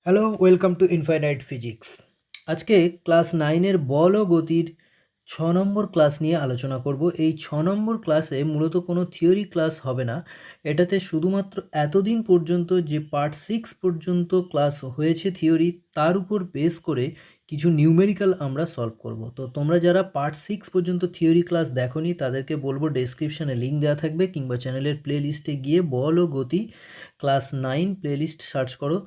Hello, welcome to infinite physics. আজকে class 9-এর বল ও গতির 6 নম্বর class নিয়ে আলোচনা করব। এই 6 নম্বর ক্লাসে মূলত কোনো থিওরি ক্লাস হবে না। এটাতে শুধুমাত্র এতদিন পর্যন্ত যে পার্ট 6 পর্যন্ত ক্লাস হয়েছে থিওরি, তার উপর বেস করে কিছু নিউমেরিক্যাল আমরা সলভ করব। তো তোমরা যারা পার্ট 6 পর্যন্ত থিওরি ক্লাস দেখোনি তাদেরকে বলবো ডেসক্রিপশানে লিঙ্ক দেওয়া থাকবে, কিংবা চ্যানেলের প্লেলিস্টে গিয়ে বল ও গতি ক্লাস 9 প্লেলিস্ট সার্চ করো,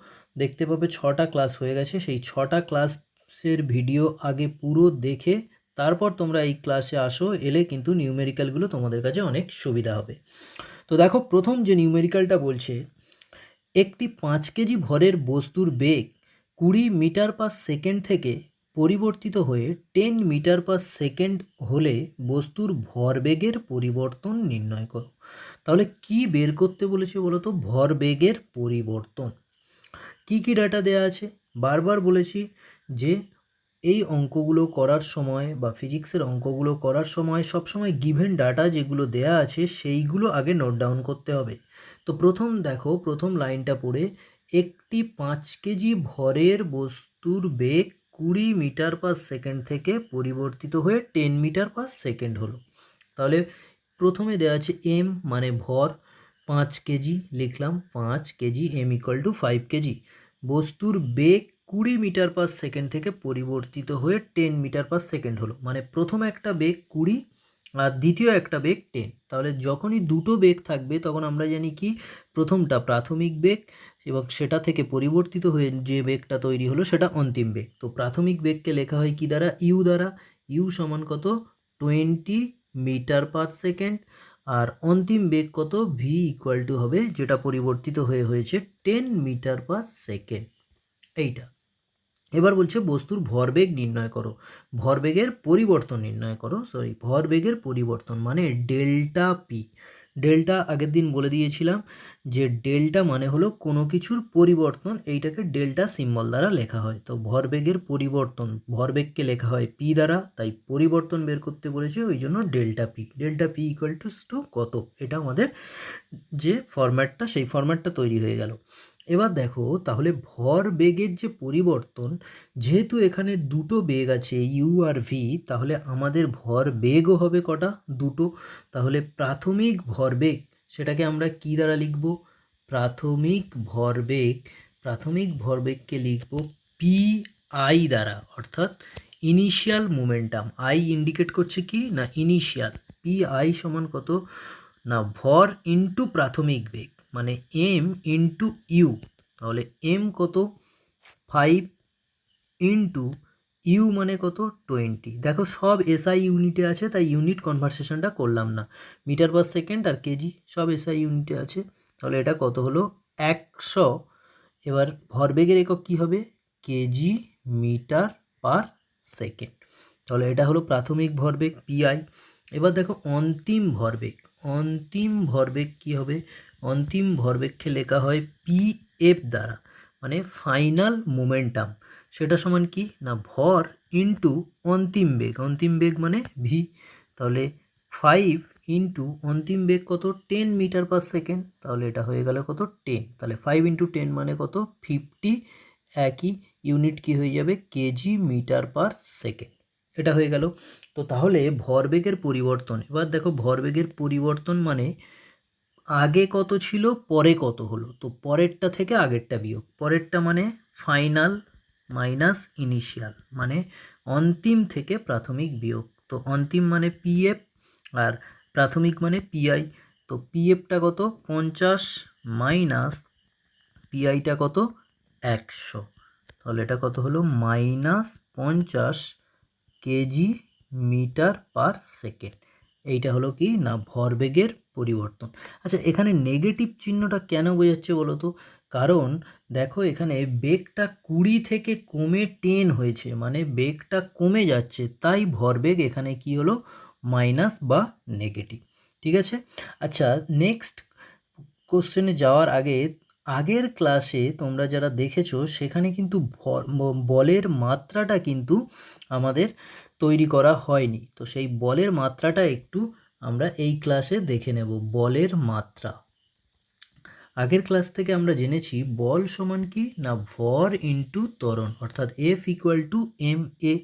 দেখতে পাবে 6টা ক্লাস হয়ে গেছে। সেই 6টা ক্লাসের ভিডিও আগে পুরো দেখে তারপর তোমরা এই ক্লাসে আসো, এলে কিন্তু নিউমেরিক্যালগুলো তোমাদের কাছে অনেক সুবিধা হবে। তো দেখো, প্রথম যে নিউমেরিক্যালটা বলছে, একটি 5 কেজি ভরের বস্তুর বেগ 20 মিটার পার সেকেন্ড থেকে পরিবর্তিত হয়ে 10 মিটার পার সেকেন্ড হলে বস্তুর ভরবেগের পরিবর্তন নির্ণয় করো। তাহলে কি বের করতে বলেছে বলো তো? ভরবেগের পরিবর্তন। কি কি ডাটা দেয়া আছে? বারবার বলেছি যে এই অঙ্কগুলো করার সময় বা ফিজিক্সের অঙ্কগুলো করার সময় সবসময় গিভেন ডাটা যেগুলো দেয়া আছে সেইগুলো আগে নোট ডাউন করতে হবে। তো প্রথম দেখো, প্রথম লাইনটা পড়ে, একটি 5 কেজি ভরের বস্তুর বেগ 20 মিটার পার সেকেন্ড থেকে পরিবর্তিত হয়ে 10 মিটার পার সেকেন্ড হলো। তাহলে প্রথমে দেওয়া আছে এম মানে ভর, 5 কেজি লিখলাম, 5 kg, m equal to 5 kg. বস্তুর বেগ 20 মিটার পার সেকেন্ড থেকে পরিবর্তিত হয়ে 10 মিটার পার সেকেন্ড হলো, মানে প্রথম একটা বেগ 20 আর দ্বিতীয় একটা বেগ 10। তাহলে যখনই দুটো বেগ থাকবে তখন আমরা জানি কি, প্রথমটা প্রাথমিক বেগ এবং সেটা থেকে পরিবর্তিত হয়ে যে বেগটা তৈরি হলো সেটা অন্তিম বেগ। তো প্রাথমিক বেগকে লেখা হয় কি দ্বারা? ইউ দ্বারা। ইউ সমান কত? 20 মিটার পার সেকেন্ড। আর অন্তিম বেগ কত? ভি ইকুয়াল টু হবে, যেটা পরিবর্তিত হয়েছে 10 মিটার পার সেকেন্ড, এইটা। এবার বলছে বস্তুর ভরবেগ নির্ণয় করো, ভরবেগের পরিবর্তন নির্ণয় করো, ভরবেগের পরিবর্তন মানে ডেল্টা পি। ডেল্টা আগের দিন বলে দিয়েছিলাম যে ডেল্টা মানে হলো কোনো কিছুর পরিবর্তন, এইটাকে ডেল্টা সিম্বল দ্বারা লেখা হয়। তো ভরবেগের পরিবর্তন, ভরবেগকে লেখা হয় পি দ্বারা, তাই পরিবর্তন বের করতে বলেছে, ওই জন্য delta P. Delta P equal to কত, এটা আমাদের যে ফরম্যাটটা, সেই ফরম্যাটটা তৈরি হয়ে গেল। এবার দেখো, তাহলে ভর বেগের যে পরিবর্তন, যেহেতু এখানে দুটো বেগ আছে ইউ আর ভি, তাহলে আমাদের ভর বেগও হবে কটা? দুটো। তাহলে প্রাথমিক ভরবেগ, সেটাকে আমরা কি দ্বারা লিখব? প্রাথমিক ভরবেগ, প্রাথমিক ভরবেগকে লিখব পি আই দ্বারা, অর্থাৎ ইনিশিয়াল মোমেন্টাম। আই ইন্ডিকেট করছে কি না, ইনিশিয়াল। পি আই সমান কত না, ভর ইন্টু প্রাথমিক বেগ, মানে এম ইন্টু ইউ। তাহলে এম কত? 5 ইন্টু ইউ মানে কত? 20। দেখো সব এসআই ইউনিটে আছে, তাই ইউনিট কনভার্সেশনটা করলাম না। মিটার পার সেকেন্ড আর কেজি সব এসআই ইউনিটে আছে। তাহলে এটা কত হলো? 100। এবার ভরবেগের একক কি হবে? Kg metre per second. তাহলে এটা হলো প্রাথমিক ভরবেগ পিআই। এবার দেখো অন্তিম ভরবেগ, অন্তিম ভরবেগ কি হবে? অন্তিম ভরবেগকে লেখা হয় পি এফ দ্বারা, মানে ফাইনাল মোমেন্টাম। সেটা সমান কি না, ভর ইন্টু অন্তিম বেগ, অন্তিম বেগ মানে ভি। তাহলে 5 ইন্টু অন্তিম বেগ কত? 10 মিটার পার সেকেন্ড। তাহলে এটা হয়ে গেল কত? 10। তাহলে 5 ইন্টু 10 মানে কত? 50। একই ইউনিট কি হয়ে যাবে? Kg metre per second. এটা হয়ে গেল। তো তাহলে ভরবেগের পরিবর্তন, এবার দেখো ভরবেগের পরিবর্তন মানে আগে কত ছিল পরে কত হলো। তো পরেরটা থেকে আগেরটা বিয়োগ, পরেরটা মানে ফাইনাল মাইনাস ইনিশিয়াল, মানে অন্তিম থেকে প্রাথমিক বিয়োগ। তো অন্তিম মানে পিএফ আর প্রাথমিক মানে পিআই। তো পিএফটা কত? 50 মাইনাস পিআইটা কত? 100। তাহলে এটা কত হলো? -50 কেজি মিটার পার সেকেন্ড। এইটা হলো কি না, ভরবেগের পরিবর্তন। আচ্ছা, এখানে নেগেটিভ চিহ্নটা কেন বোঝাচ্ছে বলো তো? কারণ দেখো, এখানে বেগটা 20 থেকে কমে 10 হয়েছে, মানে বেগটা কমে যাচ্ছে, তাই ভরবেগ এখানে কি হলো? মাইনাস বা নেগেটিভ। ঠিক আছে। আচ্ছা, নেক্সট কোশ্চেনে যাওয়ার আগে, আগের ক্লাসে তোমরা যারা দেখেছো সেখানে কিন্তু বলের মাত্রাটা কিন্তু আমাদের তৈরি করা হয়নি। তো সেই বলের মাত্রাটা একটু আমরা এই ক্লাসে দেখে নেব, বলের মাত্রা। আগের ক্লাস থেকে আমরা জেনেছি বল সমান কি না ভর ইন্টু ত্বরণ, অর্থাৎ এফ ইকুয়াল টু এম এ।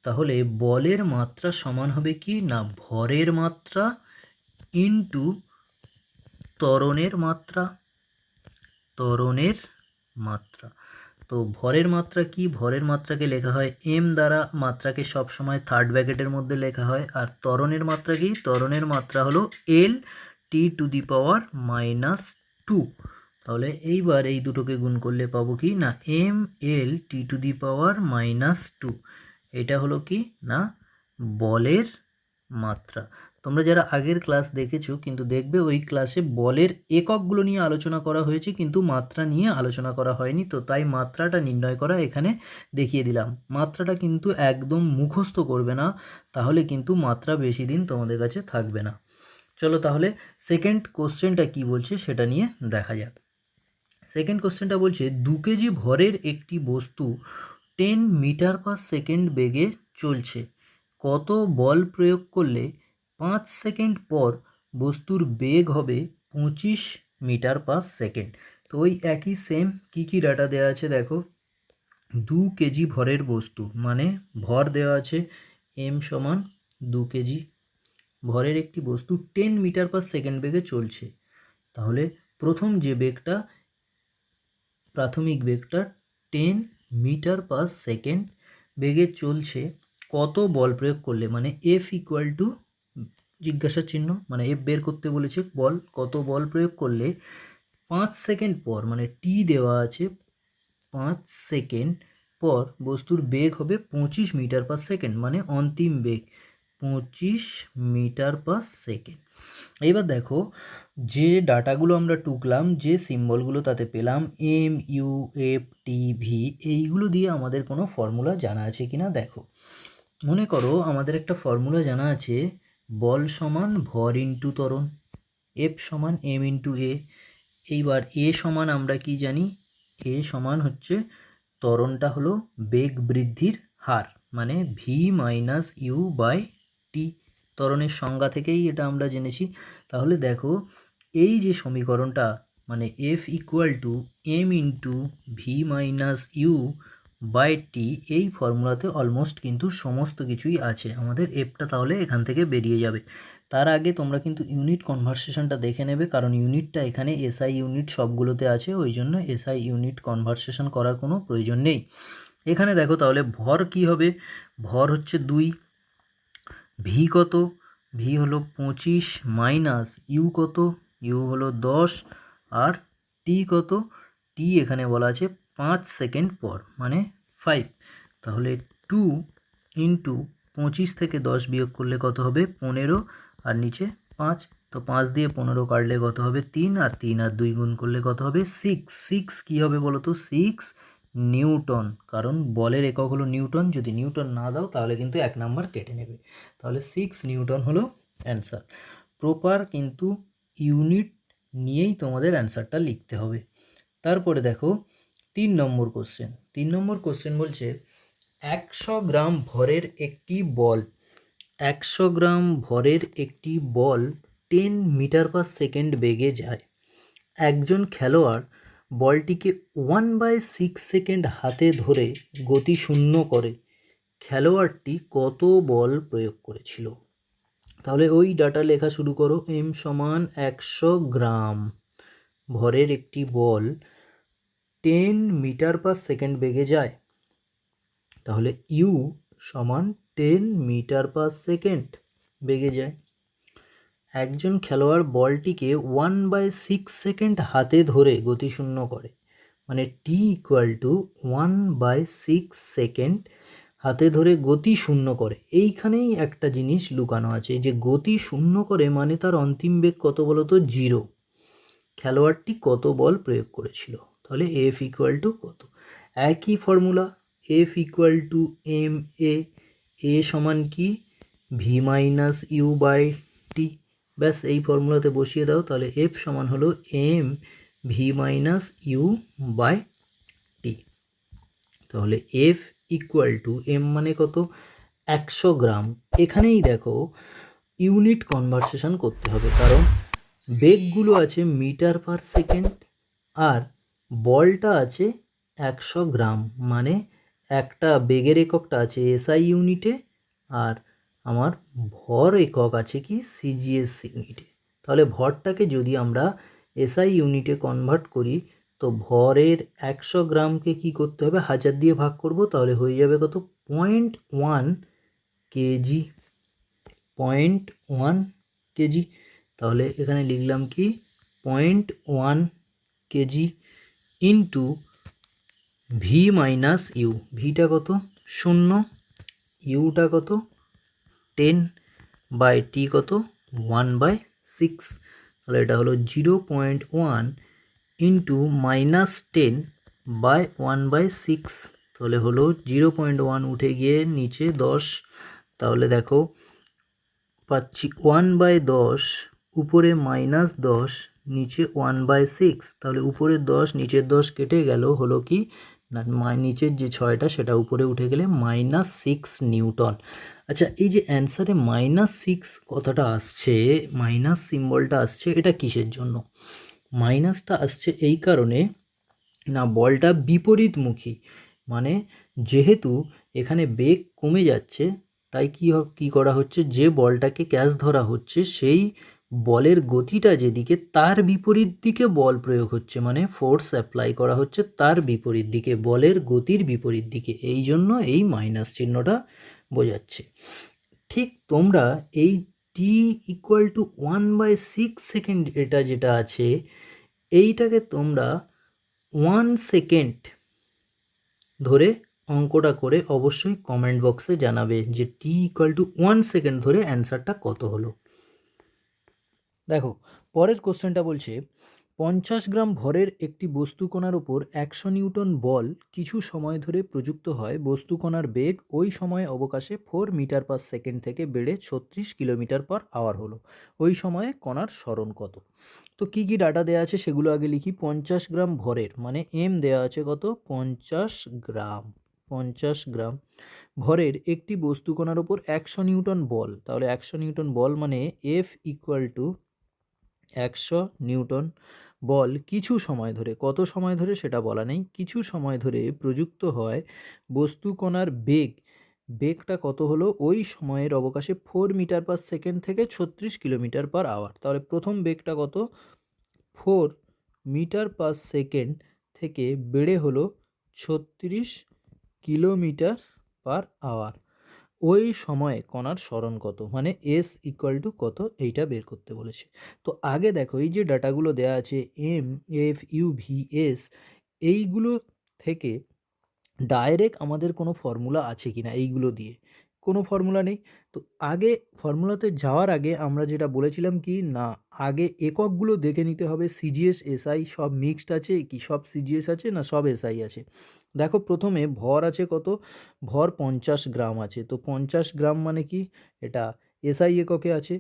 তাহলে বলের মাত্রা সমান হবে কি না ভরের মাত্রা ইন্টু ত্বরণের মাত্রা। তো ভরের মাত্রা কি, ভরের মাত্রাকে লেখা হয় এম দ্বারা, মাত্রাকে সবসময় থার্ড ব্র্যাকেটের মধ্যে লেখা হয়। আর ত্বরণের মাত্রা কি, ত্বরণের মাত্রা হলো এল টি টু দি পাওয়ার -2। তাহলে এইবার এই দুটোকে গুণ করলে পাবো কি না M L T to the পাওয়ার -2। এটা হলো কি না বলের মাত্রা। তোমরা যারা আগের ক্লাস দেখেছো কিন্তু দেখবে ওই ক্লাসে বলের এককগুলো নিয়ে আলোচনা করা হয়েছে কিন্তু মাত্রা নিয়ে আলোচনা করা হয়নি, তো তাই মাত্রাটা নির্ণয় করা এখানে দেখিয়ে দিলাম। মাত্রাটা কিন্তু একদম মুখস্থ করবে না, তাহলে কিন্তু মাত্রা বেশি দিন তোমাদের কাছে থাকবে না। চলো তাহলে সেকেন্ড কোশ্চেনটা কি বলছে সেটা নিয়ে দেখা যাক। সেকেন্ড কোশ্চেনটা বলছে 2 কেজি ভরের একটি বস্তু 10 মিটার পার সেকেন্ড বেগে চলছে। কত বল প্রয়োগ করলে 5 সেকেন্ড পর বস্তুর বেগ হবে 25 মিটার পার সেকেন্ড। তো ওই একই সেম কি ডাটা দেওয়া আছে দেখো। 2 কেজি ভরের বস্তু মানে ভর দেওয়া আছে এম সমান 2 কেজি, ভরের একটি বস্তু 10 মিটার পার সেকেন্ড বেগে চলছে। তাহলে প্রথম যে বেগটা, প্রাথমিক বেগটা 10 মিটার পার সেকেন্ড বেগে চলছে, কত বল প্রয়োগ করলে, মানে এফ ইকুয়াল টু জিজ্ঞাসা চিহ্ন, মানে এফ বের করতে বলেছে, বল কত বল প্রয়োগ করলে 5 সেকেন্ড পর, মানে টি দেওয়া আছে 5 সেকেন্ড পর বস্তুর বেগ হবে 25 মিটার পার সেকেন্ড, মানে অন্তিম বেগ 25 মিটার পার সেকেন্ড। এবার দেখো যে ডাটাগুলো আমরা টুকলাম, যে সিম্বলগুলো তাতে পেলাম m u F t v, এইগুলো দিয়ে আমাদের কোনো ফর্মুলা জানা আছে কিনা দেখো। মনে করো আমাদের একটা ফর্মুলা জানা আছে, বল সমান ভর ইন্টু ত্বরণ, এফ সমান এম ইন্টু এ। এইবার এ সমান আমরা কি জানি, এ সমান হচ্ছে ত্বরণটা হলো বেগ বৃদ্ধির হার, মানে ভি মাইনাস ইউ বাই টি। ত্বরণের সংজ্ঞা থেকেই এটা আমরা জেনেছি। তাহলে দেখো এই যে সমীকরণটা, মানে F equal to M into V minus U by T, এই ফর্মুলাতে অলমোস্ট কিন্তু সমস্ত কিছুই আছে। আমাদের এফটা তাহলে এখান থেকে বেরিয়ে যাবে। তার আগে তোমরা কিন্তু ইউনিট কনভার্সেশনটা দেখে নেবে, কারণ ইউনিটটা এখানে এসআই ইউনিট সবগুলোতে আছে, ওই জন্য এসআই ইউনিট কনভার্সেশন করার কোনো প্রয়োজন নেই। এখানে দেখো তাহলে ভর কি হবে, ভর হচ্ছে 2, ভি কত, ভি হলো 25 মাইনাস ইউ কত, ইউ হলো 10, আর টি কত, টি এখানে বলা আছে 5 সেকেন্ড পর মানে 5। তাহলে 2 ইন্টু 25 থেকে 10 বিয়োগ করলে কত হবে 15, আর নিচে 5, তো 5 দিয়ে 15 কাটলে কত হবে 3, আর 3 আর 2 গুণ করলে কত হবে 6। 6 কী হবে বলো তো, 6 নিউটন, কারণ বলের একক হলো নিউটন। যদি নিউটন না দাও তাহলে কিন্তু 1 নাম্বার কেটে নেবে। তাহলে 6 নিউটন হলো অ্যান্সার। প্রপার কিন্তু ইউনিট নিয়েই তোমাদের অ্যান্সারটা লিখতে হবে। তারপরে দেখো 3 নম্বর কোশ্চেন। 3 নম্বর কোশ্চেন বলছে 100 গ্রাম ভরের একটি বল, 100 গ্রাম ভরের একটি বল 10 মিটার পার সেকেন্ড বেগে যায়। একজন খেলোয়াড় বলটিকে 1/6 সেকেন্ড হাতে ধরে গতি শূন্য করে। খেলোয়াড়টি কত বল প্রয়োগ করেছিল? তাহলে ওই ডাটা লেখা শুরু করো। এম সমান 100 গ্রাম ভরের একটি বল 10 মিটার পার সেকেন্ড বেগে যায়, তাহলে ইউ সমান 10 মিটার পার সেকেন্ড বেগে যায়। একজন খেলোয়াড় বলটিকে 1/6 সেকেন্ড হাতে ধরে গতিশূন্য করে, মানে টি ইকুয়াল টু 1/6 সেকেন্ড হাতে ধরে গতি শূন্য করে। এইখানেই একটা জিনিস লুকানো আছে, যে গতি শূন্য করে মানে তার অন্তিম বেগ কত বলো তো 0। খেলোয়াড়টি কত বল প্রয়োগ করেছিল, তাহলে এফ ইকুয়াল টু কত, একই formula, F equal to M A, A সমান কি V minus U by T, ব্যাস এই ফর্মুলাতে বসিয়ে দাও। তাহলে এফ সমান হলো M V minus U by T. তাহলে এফ ইকুয়াল টু এম মানে কত 100 গ্রাম। এখানেই দেখো ইউনিট কনভার্সেশন করতে হবে, কারণ বেগগুলো আছে মিটার পার সেকেন্ড, আর বলটা আছে 100 গ্রাম, মানে একটা বেগের এককটা আছে এসআই ইউনিটে আর আমার ভর একক আছে কি সিজিএস ইউনিটে। তাহলে ভরটাকে যদি আমরা এসআই ইউনিটে কনভার্ট করি তো ভরের 100 গ্রামকে কি করতে হবে 1000 দিয়ে ভাগ করব, তাহলে হয়ে যাবে কত 0.1 কেজি, 0.1 কেজি। তাহলে এখানে লিখলাম কি 0.1 KG into V minus U, ভিটা কত 0, ইউটা কত 10 বাই টি কত 1/6, তাহলে এটা হলো 0.1 ইন্টু -10 বাই 1/6, তাহলে হলো 0.1 উঠে গিয়ে নিচে 10, তাহলে দেখো পাচ্ছি 1/10, উপরে -10, নিচে 1/6, তাহলে উপরের 10 নিচের 10 কেটে গেল, হলো কি না নিচের যে 6টা সেটা উপরে উঠে গেলে -6 নিউটন। আচ্ছা, এই যে অ্যান্সারে -6 কথাটা আসছে, মাইনাস সিম্বলটা আসছে, এটা কিসের জন্য? মাইনাসটা আসছে এই কারণে না বলটা বিপরীতমুখী, মানে যেহেতু এখানে বেগ কমে যাচ্ছে তাই কি করা হচ্ছে, যে বলটাকে ক্যাচ ধরা হচ্ছে সেই বলের গতিটা যেদিকে তার বিপরীত দিকে বল প্রয়োগ হচ্ছে, মানে ফোর্স অ্যাপ্লাই করা হচ্ছে তার বিপরীত দিকে, বলের গতির বিপরীত দিকে, এই জন্য এই মাইনাস চিহ্নটা বোঝাচ্ছে। ঠিক তোমরা এই টি ইকুয়াল টু 1/6 সেকেন্ড এটা যেটা আছে এইটাকে তোমরা 1 সেকেন্ড ধরে অঙ্কটা করে অবশ্যই কমেন্ট বক্সে জানাবে যে টি ইকুয়াল টু 1 সেকেন্ড ধরে অ্যান্সারটা কত হলো। দেখো পরের কোশ্চেনটা বলছে 50 গ্রাম ভরের একটি বস্তুকণার উপর 100 নিউটন বল কিছু সময় ধরে প্রযুক্ত হয়, বস্তুকণার বেগ ওই সময় অবকাশে 4 মিটার পার সেকেন্ড থেকে বেড়ে 36 কিলোমিটার পার আওয়ার হলো, ওই সময়ে কণার সরণ কত? তো কি কি ডাটা দেওয়া আছে সেগুলো আগে লিখি। 50 গ্রাম ভরের মানে এম দেওয়া আছে কত 50 গ্রাম, 50 গ্রাম ভরের একটি বস্তুকণার উপর 100 নিউটন বল, তাহলে 100 নিউটন বল মানে এফ ইকুয়াল টু 100 নিউটন বল কিছু সময় ধরে, কত সময় ধরে সেটা বলা নেই, কিছু সময় ধরে প্রযুক্ত হয়, বস্তুকণার বেগটা কত হলো ওই সময়ের অবকাশে 4 মিটার পার সেকেন্ড থেকে 36 কিলোমিটার পার আওয়ার, তাহলে প্রথম বেগটা কত 4 মিটার পার সেকেন্ড থেকে বেড়ে হলো 36 কিলোমিটার পার আওয়ার, ওই সময়ে কণার সরণ কত, মানে এস ইকুয়াল টু কত এইটা বের করতে বলেছে। তো আগে দেখো এই যে ডাটাগুলো দেওয়া আছে m F u v s, এইগুলো থেকে ডাইরেক্ট আমাদের কোনো ফর্মুলা আছে কি না, এইগুলো দিয়ে কোনো ফর্মুলা নেই। তো আগে ফর্মুলাতে যাওয়ার আগে আমরা যেটা বলেছিলাম কি না আগে এককগুলো দেখে নিতে হবে, সিজিএস এসআই সব মিক্সড আছে কি, সব সিজিএস আছে না সব এসআই আছে। দেখো প্রথমে ভর আছে কত, ভর 50 গ্রাম আছে, তো 50 গ্রাম মানে কি এটা এসআই এককে আছে,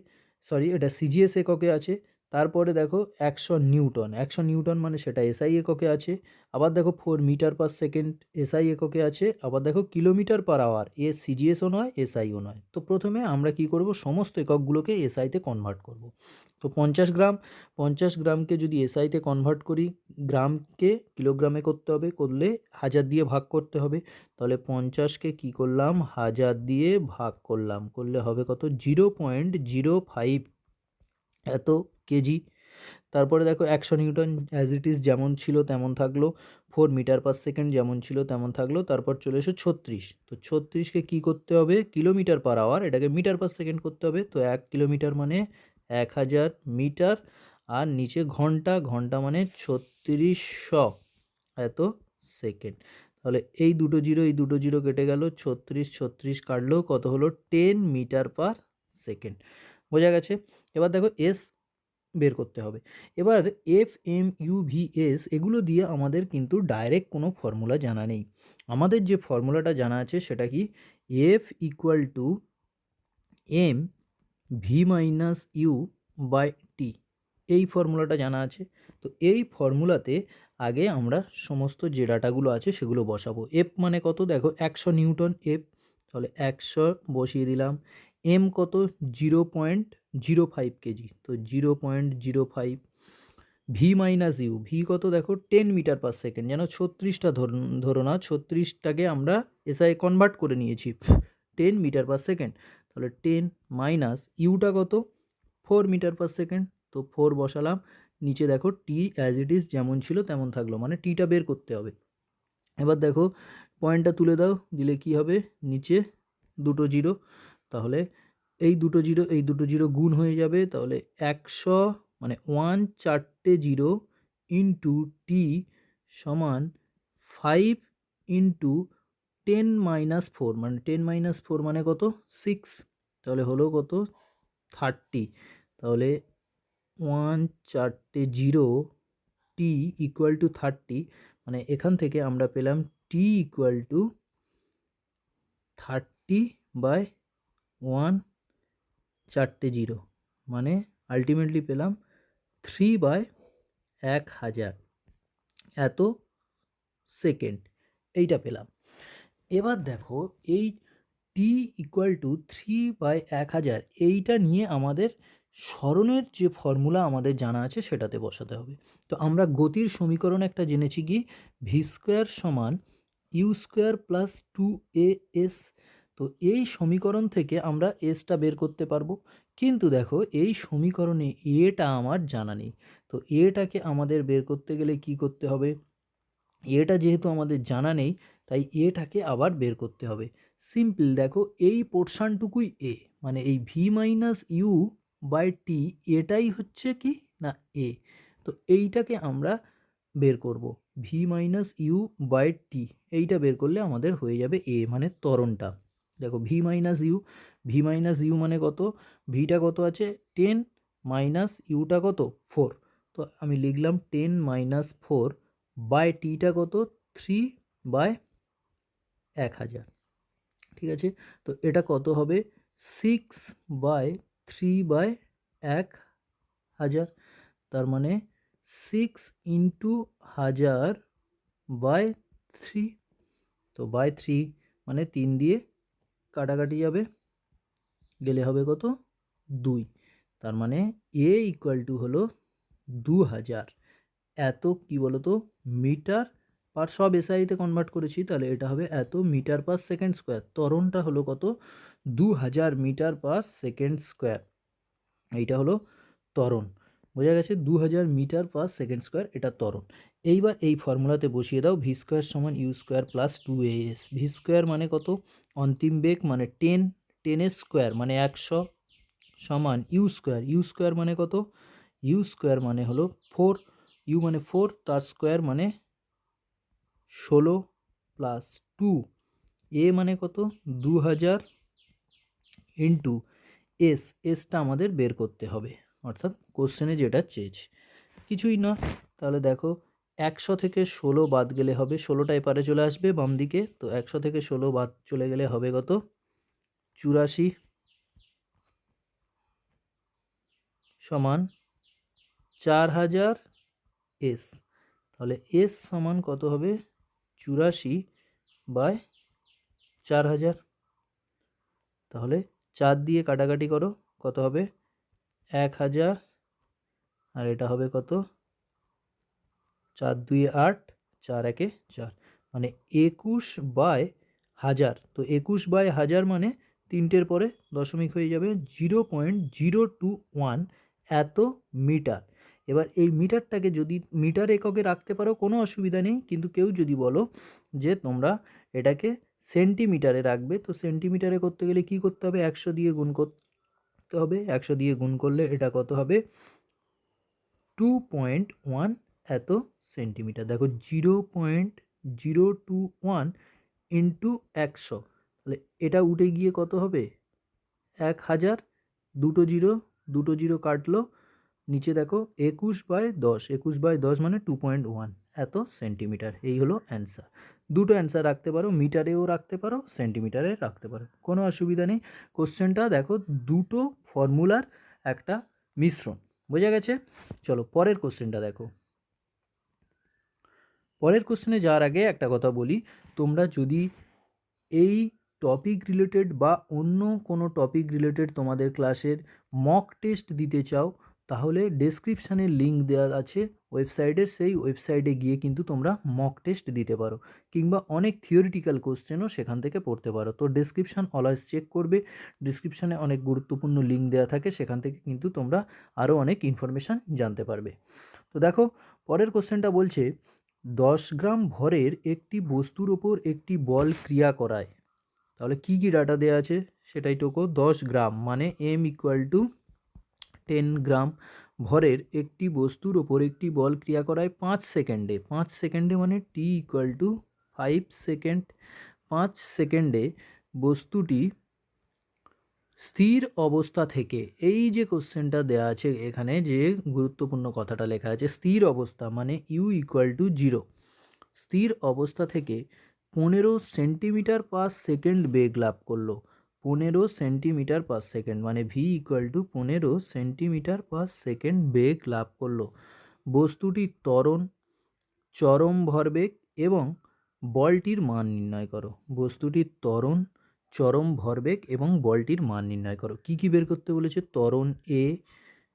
সরি এটা সিজিএস এককে আছে। তারপরে দেখো 100 নিউটন, 100 নিউটন মানে সেটা এসআই এককে আছে। আবার দেখো 4 মিটার পার সেকেন্ড এসআই এককে আছে। আবার দেখো কিলোমিটার পার আওয়ার, এ সিজিএসও নয় এসআইও নয়। তো প্রথমে আমরা কি করব সমস্ত এককগুলোকে এসআইতে কনভার্ট করব। তো 50 গ্রাম, 50 গ্রামকে যদি এসআইতে কনভার্ট করি, গ্রামকে কিলোগ্রামে করতে হবে, করলে 1000 দিয়ে ভাগ করতে হবে, তাহলে 50কে কী করলাম 1000 দিয়ে ভাগ করলাম, করলে হবে কত 0.05 এত কেজি। তারপরে দেখো 100 নিউটন অ্যাজ ইট ইজ যেমন ছিল তেমন থাকলো, 4 মিটার পার সেকেন্ড যেমন ছিল তেমন থাকলো, তারপর চলে এসো 36, তো 36কে কী করতে হবে কিলোমিটার পার আওয়ার, এটাকে মিটার পার সেকেন্ড করতে হবে, তো 1 কিলোমিটার মানে 1000 মিটার, আর নিচে ঘন্টা, ঘন্টা মানে 3600 এত সেকেন্ড। তাহলে এই দুটো জিরো এই দুটো জিরো কেটে গেল, 36 36 কাটলো কত হলো 10 মিটার পার সেকেন্ড। বোঝা গেছে? এবার দেখো এস বের করতে হবে। এবার F m u v s এগুলো দিয়ে আমাদের কিন্তু ডাইরেক্ট কোনো ফর্মুলা জানা নেই, আমাদের যে ফর্মুলাটা জানা আছে সেটা কি F equal to M V minus U by T, এই ফর্মুলাটা জানা আছে। তো এই ফর্মুলাতে আগে আমরা সমস্ত যে ডাটাগুলো আছে সেগুলো বসাবো। এফ মানে কত দেখো 100 নিউটন এফ, তাহলে 100 বসিয়ে দিলাম। এম কত 0.05 কেজি, তো 0.05, ভি মাইনাস ইউ, ভি কত দেখো 10 মিটার পার সেকেন্ড, যেন 36টা ধরো না, 36টাকে আমরা এসআই কনভার্ট করে নিয়েছি 10 মিটার পার সেকেন্ড। তাহলে 10 মাইনাস ইউটা কত 4 মিটার পার সেকেন্ড, তো 4 বসালাম। নিচে দেখো টি অ্যাজ ইট ইজ যেমন ছিল তেমন থাকলো, মানে টিটা বের করতে হবে। এবার দেখো পয়েন্টটা তুলে দাও, দিলে কি হবে, নিচে দুটো জিরো, তাহলে এই দুটো জিরো এই দুটো জিরো গুণ হয়ে যাবে, তাহলে 100 মানে 1 4টে জিরো ইন্টু টি সমান 5 ইন্টু 10 মাইনাস 4, মানে 10 মাইনাস 4 মানে কত 6, তাহলে হলো কত 30। তাহলে 1 4টে জিরো টি ইকুয়াল টু 30, মানে এখান থেকে আমরা পেলাম টি ইকুয়াল টু 30/1 4টে জিরো, মানে আলটিমেটলি পেলাম 3/1000 এত সেকেন্ড, এইটা পেলাম। এবার দেখো এই টি ইকুয়াল টু 3/1000, এইটা নিয়ে আমাদের সরণের যে ফর্মুলা আমাদের জানা আছে সেটাতে বসাতে হবে। তো আমরা গতির সমীকরণ একটা জেনেছি কি, ভি স্কোয়ার সমান ইউ স্কোয়ার প্লাস 2as। তো এই সমীকরণ থেকে আমরা এসটা বের করতে পারবো, কিন্তু দেখো এই সমীকরণে এটা আমার জানা নেই। তো এটাকে আমাদের বের করতে গেলে কি করতে হবে, এটা যেহেতু আমাদের জানা নেই তাই এটাকে আবার বের করতে হবে। সিম্পল দেখো এই পোর্শনটুকুই এ, মানে এই ভি মাইনাস ইউ বাই টি এটাই হচ্ছে কি না এ। তো এইটাকে আমরা বের করব, ভি মাইনাস ইউ বাই টি, এইটা বের করলে আমাদের হয়ে যাবে এ, মানে ত্বরণটা। দেখো v minus u, v minus u মানে কত, ভিটা কত আছে 10 মাইনাস ইউটা কত 4, তো আমি লিখলাম 10 মাইনাস 4 বাই টিটা কত 3/1000, ঠিক আছে। তো এটা কত হবে 6/3/1000, তার মানে 6 ইন্টু 1000/3, তো বাই 3 মানে 3 দিয়ে কাটাকাটি যাবে, গেলে হবে কত 2, তার মানে এ ইকুয়াল টু হলো 2000 এত কি বলতো মিটার পার, সব এসআইতে কনভার্ট করেছি, তাহলে এটা হবে এত মিটার পার সেকেন্ড স্কোয়ার। ত্বরণটা হলো কত 2000 মিটার পার সেকেন্ড স্কোয়ার, এইটা হলো ত্বরণ। বোঝা গেছে 2000 মিটার পার সেকেন্ড স্কোয়ার এটা ত্বরণ। এইবার এই ফর্মুলাতে বসিয়ে দাও, ভি স্কোয়ার সমান u square plus 2as। V square মানে কত অন্তিম বেগ মানে 10, 10 স্কোয়ার মানে 100 সমান ইউ স্কোয়ার, ইউ স্কোয়ার মানে কত, ইউ স্কোয়ার মানে হলো 4, ইউ মানে 4 তার স্কোয়ার মানে 16 প্লাস 2, এ মানে কত 2000 ইন্টু এস, এসটা আমাদের বের করতে হবে, অর্থাৎ কোশ্চেনে যেটা চেয়েছে কিছুই না। তাহলে দেখো 100 থেকে 16 বাদ গেলে হবে, 16টা এপারে চলে আসবে বাম দিকে, তো 100 থেকে 16 বাদ চলে গেলে হবে কত 84 সমান 4000 এস। তাহলে এস সমান কত হবে 84/4000, তাহলে 4 দিয়ে কাটাকাটি করো কত হবে 1000, আর এটা হবে কত 4 2 8, 4 1 4, মানে 21/1000। তো 21/1000 মানে তিনটের পরে দশমিক হয়ে যাবে 0.021 এত মিটার। এবার এই মিটারটাকে যদি মিটার এককে রাখতে পারো কোনো অসুবিধা নেই, কিন্তু কেউ যদি বলো যে তোমরা এটাকে সেন্টিমিটারে রাখবে, তো সেন্টিমিটারে করতে গেলে কি করতে হবে 100 দিয়ে গুণ করতে হবে, 100 দিয়ে গুণ করলে এটা কত হবে 2.1 এত সেন্টিমিটার। দেখো 0.021 ইন্টু 100, তাহলে এটা উঠে গিয়ে কত হবে 1000, দুটো জিরো কাটলো, নিচে দেখো 21/10, 21/10 মানে 2.1 এত সেন্টিমিটার। এই হলো অ্যান্সার। দুটো অ্যান্সার রাখতে পারো, মিটারেও রাখতে পারো সেন্টিমিটারে রাখতে পারো, কোনো অসুবিধা নেই। কোশ্চেনটা দেখো দুটো ফর্মুলার একটা মিশ্রণ, বোঝা গেছে। চলো পরের কোশ্চেনটা দেখো। পরের কোশ্চেনে যাওয়ার আগে একটা কথা বলি, তোমরা যদি এই টপিক রিলেটেড বা অন্য কোনো টপিক রিলেটেড তোমাদের ক্লাসের মক টেস্ট দিতে চাও, তাহলে ডেসক্রিপশানে লিঙ্ক দেওয়া আছে ওয়েবসাইটের, সেই ওয়েবসাইটে গিয়ে কিন্তু তোমরা মক টেস্ট দিতে পারো, কিংবা অনেক থিওরিটিক্যাল কোশ্চেনও সেখান থেকে পড়তে পারো। তো ডেসক্রিপশান অলওয়েজ চেক করবে, ডিসক্রিপশানে অনেক গুরুত্বপূর্ণ লিঙ্ক দেওয়া থাকে, সেখান থেকে কিন্তু তোমরা আরও অনেক ইনফরমেশান জানতে পারবে। তো দেখো পরের কোশ্চেনটা বলছে 10 গ্রাম ভরের একটি বস্তুর ওপর একটি বল ক্রিয়া করায়। তাহলে কি কি ডাটা দেওয়া আছে সেটাই টোকো। 10 গ্রাম মানে m ইকুয়াল টু 10 গ্রাম ভরের একটি বস্তুর ওপর একটি বল ক্রিয়া করায় 5 সেকেন্ডে। 5 সেকেন্ডে মানে t ইকুয়াল টু 5 সেকেন্ড। 5 সেকেন্ডে বস্তুটি স্থির অবস্থা থেকে, এই যে কোশ্চেনটা দেওয়া আছে এখানে, যে গুরুত্বপূর্ণ কথাটা লেখা আছে স্থির অবস্থা মানে u ইকুয়াল টু 0, স্থির অবস্থা থেকে 15 সেন্টিমিটার পার সেকেন্ড বেগ লাভ করলো। 15 সেন্টিমিটার পার সেকেন্ড মানে v equal to 15 centimetre per second বেগ লাভ করলো। বস্তুটির ত্বরণ, চরম ভরবেগ এবং বলটির মান নির্ণয় করো। বস্তুটির ত্বরণ, চরম ভরবেগ এবং বলটির মান নির্ণয় করো। কি কি বের করতে বলেছে? ত্বরণ এ,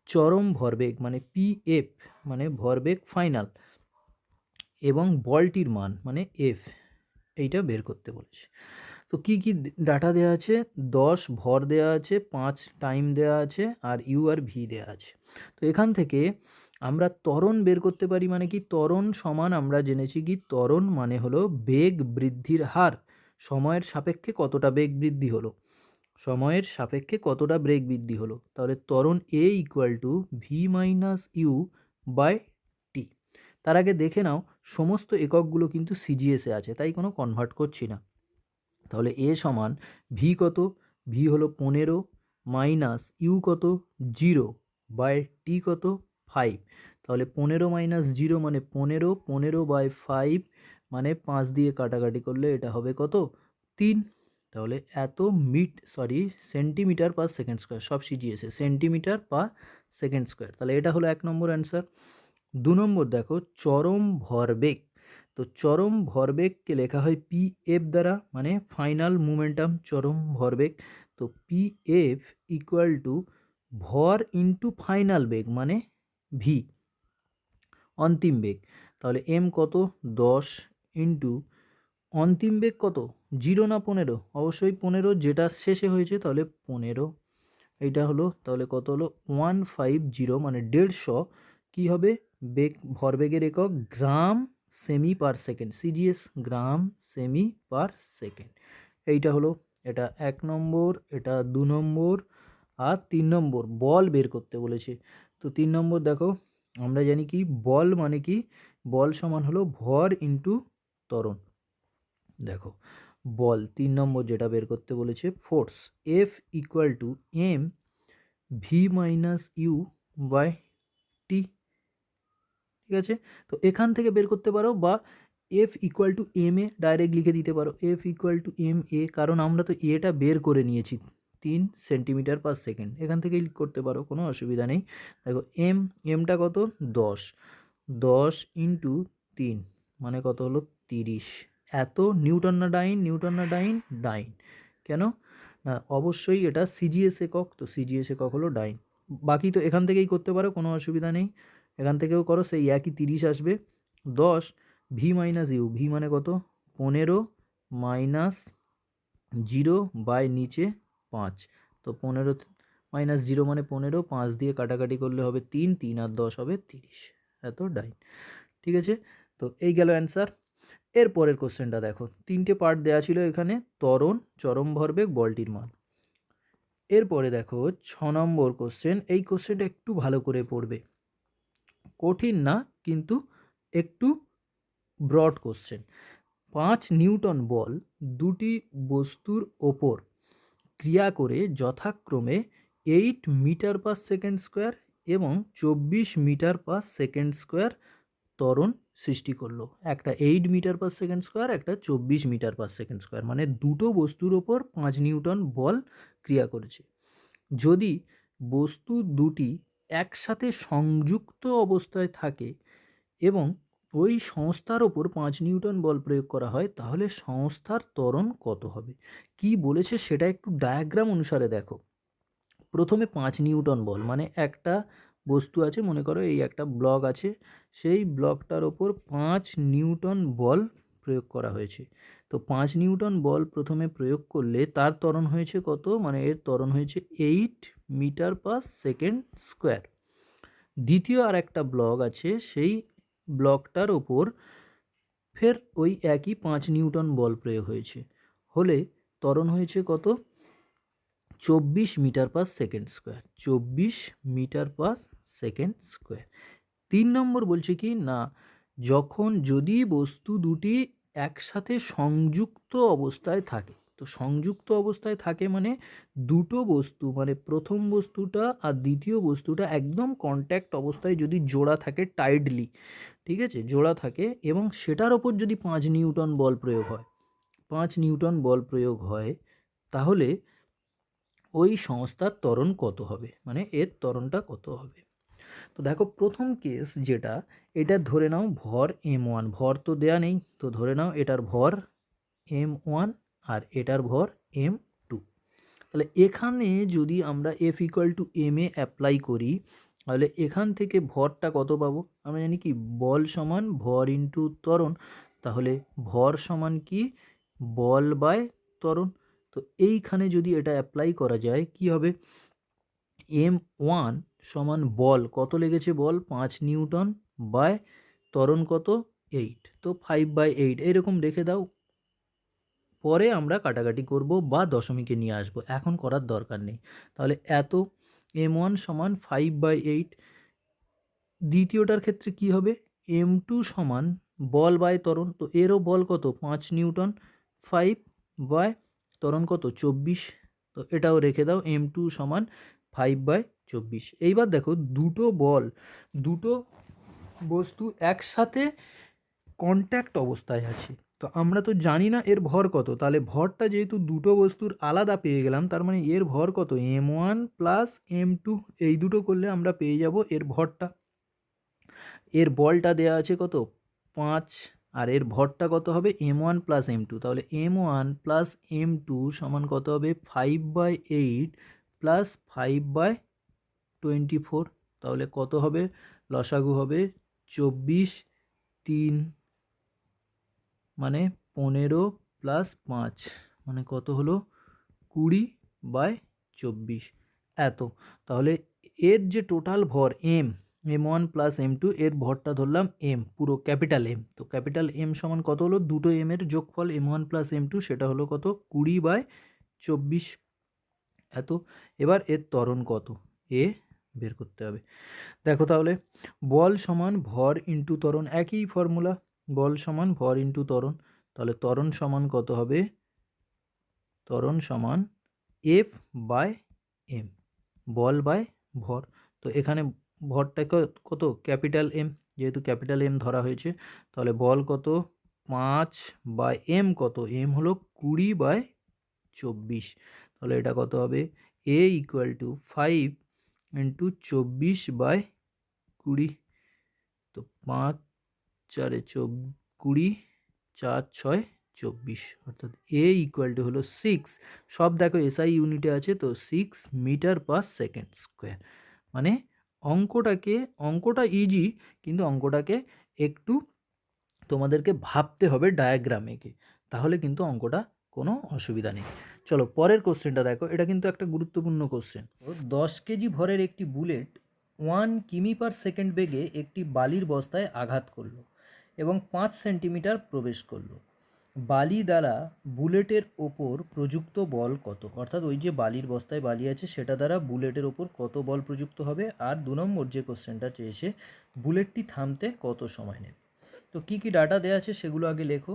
চরম ভরবেগ মানে pf মানে ভরবেগ ফাইনাল, এবং বলটির মান মানে এফ, এইটা বের করতে বলেছে। তো কি কি ডাটা দেওয়া আছে? 10 ভর দেওয়া আছে, 5 টাইম দেওয়া আছে, আর ইউ আর ভি দেওয়া আছে। তো এখান থেকে আমরা ত্বরণ বের করতে পারি। মানে কি? ত্বরণ সমান আমরা জেনেছি কি, ত্বরণ মানে হলো বেগ বৃদ্ধির হার, সময়ের সাপেক্ষে কতটা বেগ বৃদ্ধি হলো, সময়ের সাপেক্ষে কতটা বেগ বৃদ্ধি হলো। তাহলে ত্বরণ A equal to V minus U by T. তার আগে দেখে নাও সমস্ত এককগুলো কিন্তু সিজিএসে আছে, তাই কোনো কনভার্ট করছি না। তাহলে এ সমান ভি কত? ভি হলো 15 মাইনাস ইউ কত? 0 বাই টি কত? 5। তাহলে 15 মাইনাস 0 মানে 15, 15 বাই 5 মানে 5 দিয়ে কাটাকাটি করলে এটা হবে কত? 3। তাহলে এত সেন্টিমিটার পার সেকেন্ড স্কোয়ার, সব সিজিএসে সেন্টিমিটার পার সেকেন্ড স্কোয়ার। তাহলে এটা হলো 1 নম্বর অ্যান্সার। 2 নম্বর দেখো চরম ভরবেগ। তো চরম ভরবেগকে লেখা হয় পি এফ দ্বারা, মানে ফাইনাল মোমেন্টাম চরম ভরবেগ। তো পি এফ ইকুয়াল টু ভর ইন্টু ফাইনাল বেগ মানে ভি, অন্তিম বেগ। তাহলে এম কত? 10 ইন্টু অন্তিম বেগ কত? 0 না 15? অবশ্যই 15, যেটা শেষে হয়েছে, তাহলে 15। এইটা হলো, তাহলে কত হলো? 150 মানে 150 কী হবে? বেগ, ভরবেগের একক গ্রাম সেমি পার সেকেন্ড, সিজিএস গ্রাম সেমি পার সেকেন্ড। এইটা হলো, এটা 1 নম্বর, এটা 2 নম্বর, আর 3 নম্বর বল বের করতে বলেছে। তো 3 নম্বর দেখো, আমরা জানি কি বল মানে কি? বল সমান হলো ভর ইন্টু ত্বরণ। দেখো বল 3 নম্বর যেটা বের করতে বলেছে, force F equal to M V minus U by T. ঠিক আছে, তো এখান থেকে বের করতে পারো, বা F equal to M A direct লিখে দিতে পারো, F equal to M A, কারণ আমরা তো এটা বের করে নিয়েছি 3 সেন্টিমিটার পার সেকেন্ড, এখান থেকেই করতে পারো, কোনো অসুবিধা নেই। দেখো এমটা কত? 10, 10 ইন্টু 3 মানে কত হলো? 30। এত নিউটন না ডাইন? নিউটন না ডাইন? ডাইন। কেন না? অবশ্যই এটা সিজিএস একক, তো সিজিএস একক হলো ডাইন। বাকি তো এখান থেকেই করতে পারো, কোনো অসুবিধা নেই, এখান থেকেও করো, সেই একই 30 আসবে। 10 ভি মাইনাস ইউ, ভি মানে কত? 15 মাইনাস 0 বাই নিচে 5। তো 15 মাইনাস 0 মানে 15, 5 দিয়ে কাটাকাটি করলে হবে 3, 3 আর 10 হবে 30। এত ডাইন। ঠিক আছে, তো এই গেল অ্যান্সার। এর পরের কোশ্চেনটা দেখো, 3টে পার্ট দেওয়া ছিল এখানে, ত্বরণ, চরম ভরবেগ, বলটির মান। এরপরে দেখো 6 নম্বর কোশ্চেন। এই কোশ্চেনটা একটু ভালো করে পড়বে, কঠিন না কিন্তু একটু ব্রড কোশ্চেন। 5 নিউটন বল দুটি বস্তুর ওপর ক্রিয়া করে যথাক্রমে 8 মিটার পার সেকেন্ড স্কোয়ার এবং 24 মিটার পার সেকেন্ড স্কোয়ার ত্বরণ সৃষ্টি করলো। একটা 8 মিটার পার সেকেন্ড স্কোয়ার, একটা 24 মিটার পার সেকেন্ড স্কোয়ার, মানে দুটো বস্তুর ওপর 5 নিউটন বল ক্রিয়া করেছে। যদি বস্তু দুটি একসাথে সংযুক্ত অবস্থায় থাকে এবং ওই সংস্থার ওপর 5 নিউটন বল প্রয়োগ করা হয়, তাহলে সংস্থার ত্বরণ কত হবে? কি বলেছে সেটা একটু ডায়াগ্রাম অনুসারে দেখো। প্রথমে 5 নিউটন বল, মানে একটা বস্তু আছে, মনে করো এই একটা ব্লক আছে, সেই ব্লকটার ওপর 5 নিউটন বল প্রয়োগ করা হয়েছে। তো 5 নিউটন বল প্রথমে প্রয়োগ করলে তার ত্বরণ হয়েছে কত, মানে এর ত্বরণ হয়েছে 8 মিটার পার সেকেন্ড স্কোয়ার। দ্বিতীয় আর একটা ব্লক আছে, সেই ব্লকটার ওপর ফের ওই একই 5 নিউটন বল প্রয়োগ হয়েছে, হলে ত্বরণ হয়েছে কত, 24 metre per second square. 24 metre per second square. 3 number বলছে কি না, যদি বস্তু দুটি একসাথে সংযুক্ত অবস্থায় থাকে। তো সংযুক্ত অবস্থায় থাকে মানে দুটো বস্তু, মানে প্রথম বস্তুটা আর দ্বিতীয় বস্তুটা একদম কন্ট্যাক্ট অবস্থায় যদি জোড়া থাকে টাইটলি, ঠিক আছে, জোড়া থাকে, এবং সেটার ওপর যদি 5 নিউটন বল প্রয়োগ হয়, 5 নিউটন বল প্রয়োগ হয়, তাহলে ওই সংস্থার ত্বরণ কত হবে, মানে এর ত্বরণটা কত হবে। তো দেখো প্রথম কেস যেটা, এটা ধরে নাও ভর m1, ভর তো দেয়া নেই, তো ধরে নাও এটার ভর m1 আর এটার ভর m2। তাহলে এখানে যদি আমরা F = ma অ্যাপ্লাই করি, তাহলে এখান থেকে ভরটা কত পাবো, আমরা জানি কি বল সমান ভর ইন্টু ত্বরণ। তাহলে ভর সমান কি বল বাই ত্বরণ। তো এইখানে যদি এটা অ্যাপ্লাই করা যায় কি হবে, m1 সমান বল কত লেগেছে, বল 5 নিউটন বাই ত্বরণ কত 8, তো 5/8 এরকম রেখে দাও, পরে আমরা কাটাকাটি করব বা দশমিকে নিয়ে আসব, এখন করার দরকার নেই। তাহলে এত m1 সমান 5/8। দ্বিতীয়টার ক্ষেত্রে কি হবে, m2 সমান বল বাই ত্বরণ, তো এরও বল কত 5 নিউটন, 5 বাই ত্বরণ কত 24, তো এটাও রেখে দাও, m2 সমান 5/24। এইবার দেখো দুটো বস্তু একসাথে কন্ট্যাক্ট অবস্থায় আছে, তো আমরা তো জানি না এর ভর কত, তাহলে ভরটা যেহেতু দুটো বস্তুর আলাদা পেয়ে গেলাম, তার মানে এর ভর কত m1 প্লাস m2, এই দুটো করলে আমরা পেয়ে যাব এর ভরটা। এর বলটা দেওয়া আছে কত 5, আর এর ভরটা কত হবে m1 প্লাস m2, তাহলে m1 প্লাস m2 সমান কত হবে 5/8 প্লাস 5/24, তাহলে কত হবে, লসাগু হবে 24, 3 মানে 15 প্লাস 5 মানে কত হলো 20/24 এত। তাহলে এর যে টোটাল ভর m1 প্লাস m2, এর ভরটা ধরলাম m, পুরো ক্যাপিটাল M, তো ক্যাপিটাল M সমান কত হলো, দুটো m এর যোগফল m1 প্লাস m2, সেটা হলো কত 20/24 এত। এবার এর ত্বরণ কত এ বের করতে হবে। দেখো তাহলে বল সমান ভর ইন্টু ত্বরণ, একই ফর্মুলা, বল সমান ভর ইন্টু ত্বরণ, তাহলে ত্বরণ সমান কত হবে, ত্বরণ সমান F/m, বল বাই ভর। তো এখানে ভরটা কত ক্যাপিটাল M, যেহেতু ক্যাপিটাল M ধরা হয়েছে, তাহলে বল কত 5/m, কত m হলো 20/24, তাহলে এটা কত হবে A = 5 × 24/20, তো 5 4 20, 4 6 24, অর্থাৎ A = হলো 6, সব দেখো SI ইউনিটে আছে, তো 6 মিটার পার সেকেন্ড স্কোয়ার। মানে অঙ্কটা ইজি, কিন্তু অঙ্কটাকে একটু তোমাদেরকে ভাবতে হবে ডায়াগ্রাম এঁকে, তাহলে কিন্তু অঙ্কটা কোনো অসুবিধা নেই। চলো পরের কোশ্চেনটা দেখো, এটা কিন্তু একটা গুরুত্বপূর্ণ কোশ্চেন। 10 কেজি ভরের একটি বুলেট 1 কিমি পার সেকেন্ড বেগে একটি বালির বস্তায় আঘাত করলো এবং 5 সেন্টিমিটার প্রবেশ করলো। বালি দ্বারা বুলেটের ওপর প্রযুক্ত বল কত, অর্থাৎ ওই যে বালির বস্তায় বালি আছে সেটা দ্বারা বুলেটের ওপর কত বল প্রযুক্ত হবে, আর 2 নম্বর যে কোশ্চেনটা চেয়েছে বুলেটটি থামতে কত সময় নেবে। তো কী কী ডাটা দেওয়া আছে সেগুলো আগে লেখো।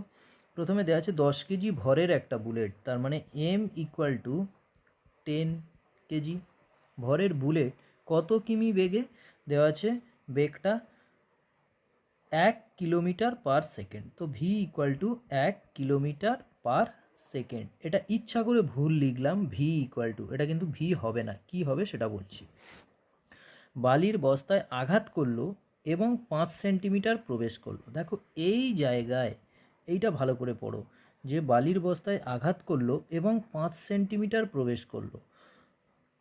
প্রথমে দেওয়া আছে 10 কেজি ভরের একটা বুলেট, তার মানে m = 10 কেজি, ভরের বুলেট কত কিমি বেগে, দেওয়া আছে বেগটা 1 কিলোমিটার পার সেকেন্ড, তো v = 1 কিলোমিটার পার সেকেন্ড। এটা ইচ্ছা করে ভুল লিখলাম, v = এটা কিন্তু v হবে না, কি হবে সেটা বলছি। বালির বস্তায় আঘাত করলো এবং 5 সেন্টিমিটার প্রবেশ করলো। দেখো এই জায়গায় এইটা ভালো করে পড়ো, যে বালির বস্তায় আঘাত করলো এবং 5 সেন্টিমিটার প্রবেশ করলো,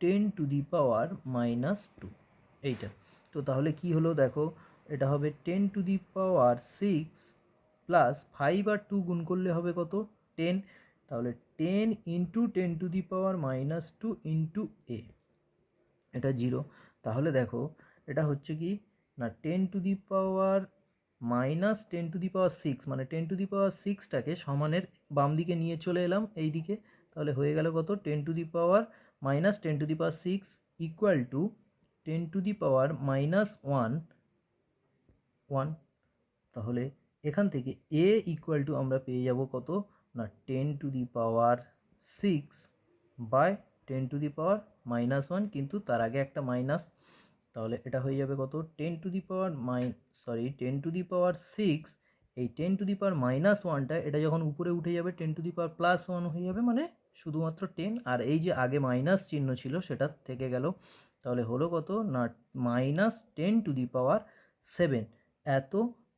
10⁻², এইটা। তো তাহলে কি হলো দেখো, এটা হবে 10⁻6 প্লাস 5 আর 2 গুণ করলে হবে কত, 10। তাহলে 10 ইন্টু 10⁻² ইন্টু এ, এটা 0। তাহলে দেখো এটা হচ্ছে কি না, 10⁻⁻6 মানে 10⁻6টাকে সমানের বাম দিকে নিয়ে চলে এলাম এই দিকে। তাহলে হয়ে গেল কত, 10⁻⁻10⁻6 ইকুয়াল টু 10⁻1। তাহলে এখান থেকে এ ইকুয়াল টু আমরা পেয়ে যাব কত না, 10⁻6 বাই 10⁻1, কিন্তু তার আগে একটা মাইনাস। তাহলে এটা হয়ে যাবে কত, 10⁻6, এই 10⁻1টা এটা যখন উপরে উঠে যাবে 10⁻+1 হয়ে যাবে, মানে শুধুমাত্র 10, আর এই যে আগে মাইনাস চিহ্ন ছিল সেটা থেকে গেল। তাহলে হলো কত না, -10⁻7 এত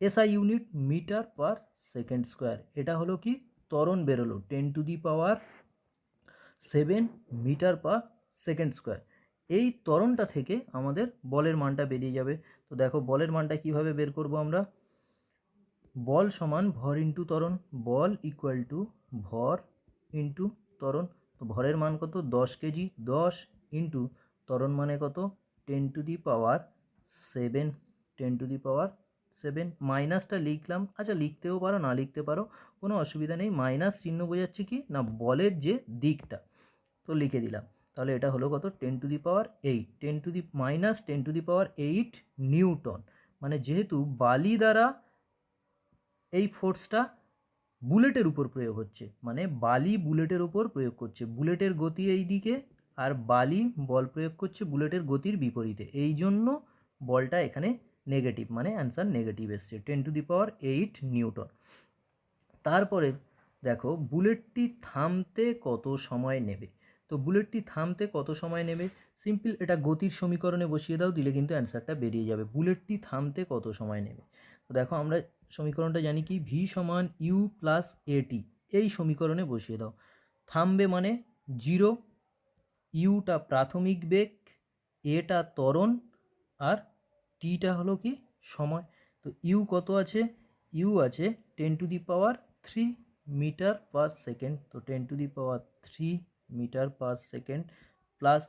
SI unit metre per second square. এটা হলো কি ত্বরণ বেরোলো 10⁻7 মিটার পার সেকেন্ড স্কোয়ার। এই ত্বরণটা থেকে আমাদের বলের মানটা বেরিয়ে যাবে। তো দেখো বলের মানটা কিভাবে বের করব আমরা, বল সমান ভর ইন্টু ত্বরণ, বল ইকুয়াল টু ভর ইন্টু ত্বরণ। তো ভরের মান কত, 10 কেজি, 10 ইন্টু ত্বরণ মানে কত, 10⁻7, 10⁻7। মাইনাসটা লিখলাম, আচ্ছা লিখতেও পারো না লিখতে পারো, কোনো অসুবিধা নেই। মাইনাস চিহ্ন বোঝাচ্ছে কি না, বলের যে দিকটা, তো লিখে দিলাম। তাহলে এটা হলো কত, 10⁸, -10⁸8 নিউটন। মানে যেহেতু বালি দ্বারা এই ফোর্সটা বুলেটের উপর প্রয়োগ হচ্ছে, মানে বালি বুলেটের উপর প্রয়োগ করছে, বুলেটের গতি এই দিকে আর বালি বল প্রয়োগ করছে বুলেটের গতির বিপরীতে, এই জন্য বলটা এখানে নেগেটিভ, মানে অ্যান্সার নেগেটিভ এসছে, 10⁸ নিউটন। তারপরে দেখো বুলেটটি থামতে কত সময় নেবে। তো বুলেটটি থামতে কত সময় নেবে, সিম্পল, এটা গতির সমীকরণে বসিয়ে দাও, দিলে কিন্তু অ্যান্সারটা বেরিয়ে যাবে। বুলেটটি থামতে কত সময় নেবে, তো দেখো আমরা সমীকরণটা জানি কি, ভি সমান ইউ প্লাস এটি, এই সমীকরণে বসিয়ে দাও। থামবে মানে 0, ইউটা প্রাথমিক বেগ, এটা ত্বরণ, আর টিটা হলো কি সময়। তো ইউ কত আছে, ইউ আছে 10⁻³ মিটার পার সেকেন্ড, তো 10⁻³ মিটার পার সেকেন্ড প্লাস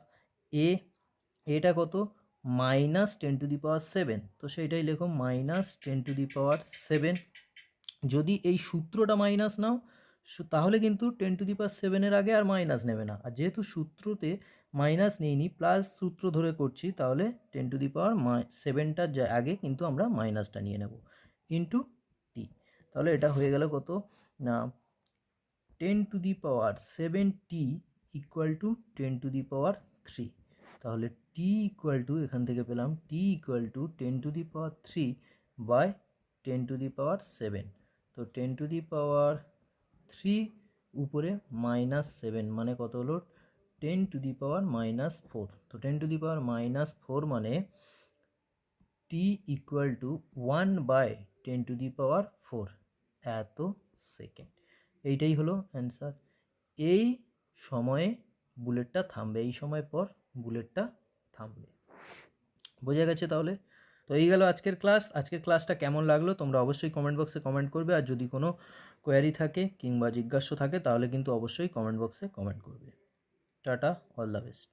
এটা কত, -10⁻7, তো সেইটাই লেখো -10⁻7। যদি এই সূত্রটা মাইনাস নাও তাহলে কিন্তু 10⁻7 আগে আর মাইনাস নেবে না, আর যেহেতু সূত্রতে মাইনাস নিইনি প্লাস সূত্র ধরে করছি, তাহলে 10⁻7টার আগে কিন্তু আমরা মাইনাসটা নিয়ে নেব, ইন্টু টি। তাহলে এটা হয়ে গেল কত না, 10⁻7t ইকুয়াল টু 10⁻3। তাহলে টি ইকুয়াল টু, এখান থেকে পেলাম টি ইকুয়াল টু 10⁻3 বাই 10⁻7। তো 10⁻3 উপরে -7 মানে কত হলো, 10⁻⁻4। তো 10⁻⁻4 মানে টি ইকুয়াল টু 1/10⁻4 এত সেকেন্ড। এইটাই হলো অ্যান্সার। এই সময়ে বুলেটটা থামবে, এই সময় পর বুলেটটা থামবে। বোঝা গেছে তাহলে? তো এই গেল আজকের ক্লাস। আজকের ক্লাসটা কেমন লাগলো তোমরা অবশ্যই কমেন্ট বক্সে কমেন্ট করবে, আর যদি কোনো কোয়ারি থাকে কিংবা জিজ্ঞাসা থাকে তাহলে কিন্তু অবশ্যই কমেন্ট বক্সে কমেন্ট করবে। Tata, all the best.